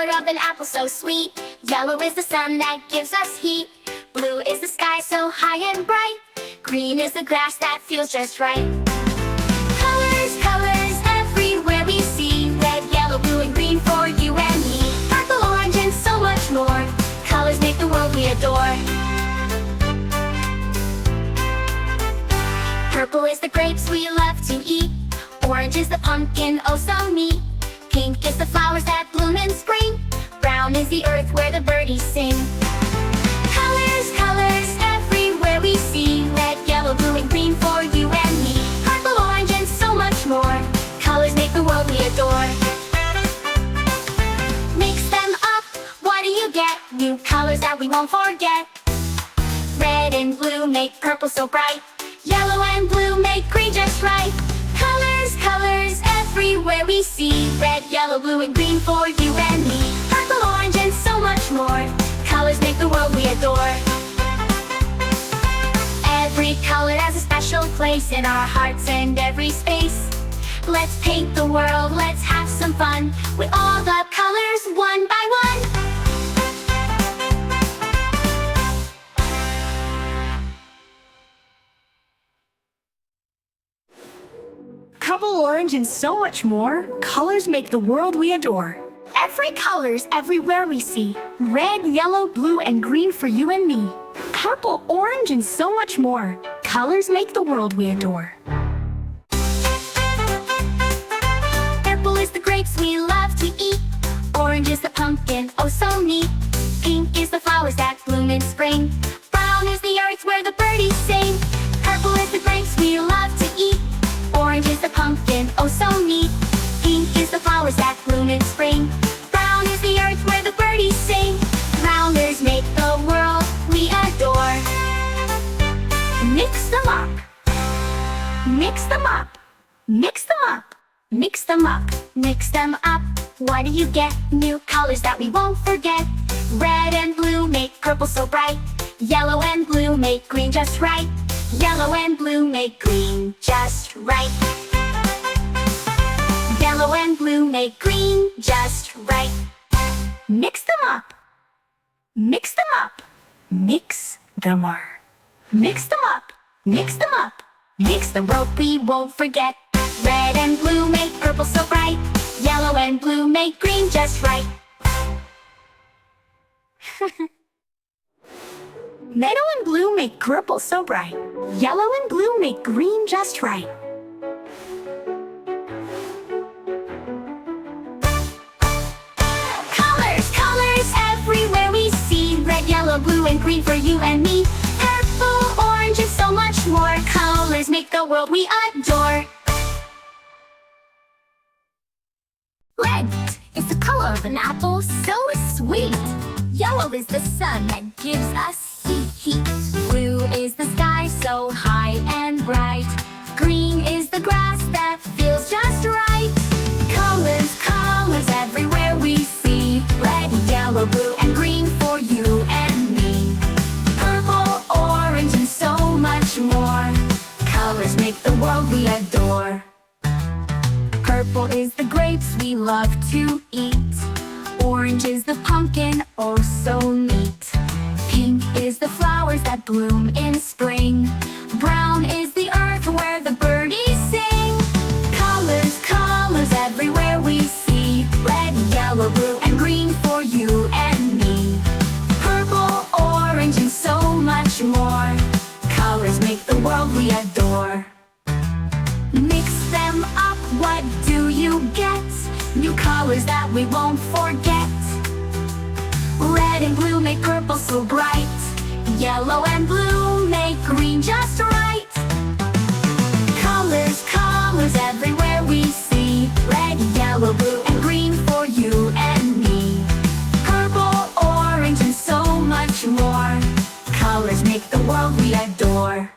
color of an apple so sweet. Yellow is the sun that gives us heat. Blue is the sky so high and bright. Green is the grass that feels just right. Colors, colors, everywhere we see. Red, yellow, blue, and green for you and me. Purple, orange, and so much more. Colors make the world we adore. Purple is the grapes we love to eat. Orange is the pumpkin, oh so neat. Pink is the flowers that bloom in spring. Brown is the earth where the birdies sing. Colors, colors, everywhere we see. Red, yellow, blue, and green for you and me. Purple, orange, and so much more. Colors make the world we adore. Mix them up, what do you get? New colors that we won't forget. Red and blue make purple so bright. Yellow and blue make green just right. Colors, colors, everywhere we see. Red, yellow, blue, and green for you and me. Purple, orange, and so much more. Colors make the world we adore. Every color has a special place in our hearts and every space. Let's paint the world, let's have some fun with all the colors one by one. Purple, orange, and so much more. Colors make the world we adore. Every color's everywhere we see. Red, yellow, blue, and green for you and me. Purple, orange, and so much more. Colors make the world we adore. Purple is the grapes we love to eat. Orange is the pumpkin, oh so neat. Pink is the flowers that bloom in spring. Brown is the earth where the birdies sing. Purple is the grapes we love to eat. Orange is the pumpkin, oh so neat. Pink is the flowers that bloom in spring. Brown is the earth where the birdies sing. Colors make the world we adore. Mix them up. Mix them up. Mix them up. Mix them up. Mix them up, what do you get? New colors that we won't forget. Red and blue make purple so bright. Yellow and blue make green just right. Yellow and blue make green just right. Yellow and blue make green just right. Mix them up. Mix them up. Mix them up. Mix them up. Mix them up. Mix the world we won't forget. Red and blue make purple so bright. Yellow and blue make green just right. Meadow and blue make purple so bright. Yellow and blue make green just right. Colors, colors, everywhere we see. Red, yellow, blue, and green for you and me. Purple, orange, and so much more. Colors make the world we adore. Red is the color of an apple so sweet. Yellow is the sun that gives us heat. Blue is the sky so high and bright. Green is the grass that feels just right. Colors, colors, everywhere we see. Red, yellow, blue, and green for you and me. Purple, orange, and so much more. Colors make the world we adore. Purple is the grapes we love to eat. Orange is the pumpkin, oh so neat. Pink is the flowers that bloom in spring. Brown is the earth where the birdies sing. Colors, colors, everywhere we see. Red, yellow, blue, and green for you and me. Purple, orange, and so much more. Colors make the world we adore. Mix them up, what do you get? New colors that we won't forget. Red and blue make purple so bright. Yellow and blue make green just right. Colors, colors, everywhere we see. Red, yellow, blue, and green for you and me. Purple, orange, and so much more. Colors make the world we adore.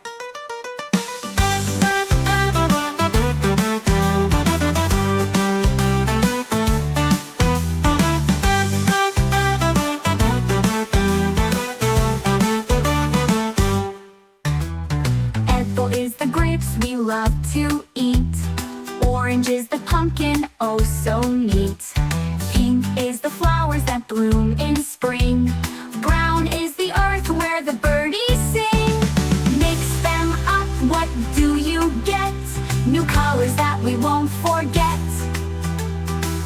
We love to eat. Orange is the pumpkin, oh so neat. Pink is the flowers New colors that we won't forget.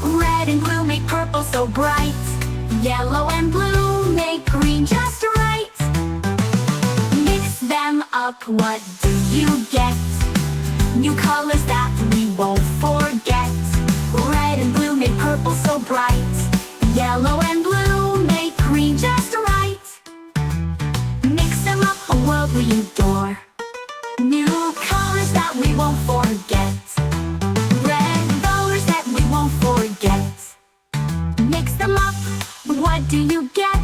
Red and blue make purple so bright. Yellow and blue make green just right. Mix them up, what do you get? New colors that we won't forget. Red and blue make purple so bright. Yellow and blue make green just right. Mix them up, a world we adore. New colors that we won't forget. Red colors that we won't forget. Mix them up, what do you get?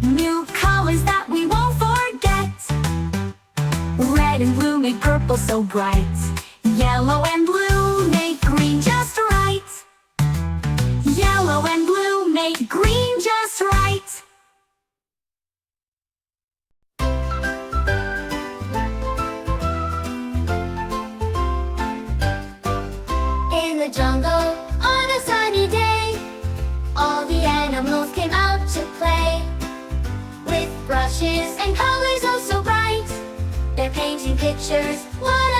New colors that we won't forget. Red and blue make purple so bright. Yellow and blue make green just right. Yellow and blue make green just right. In the jungle, on a sunny day, all the animals came out to play. With brushes and colors oh so bright, they're painting pictures, what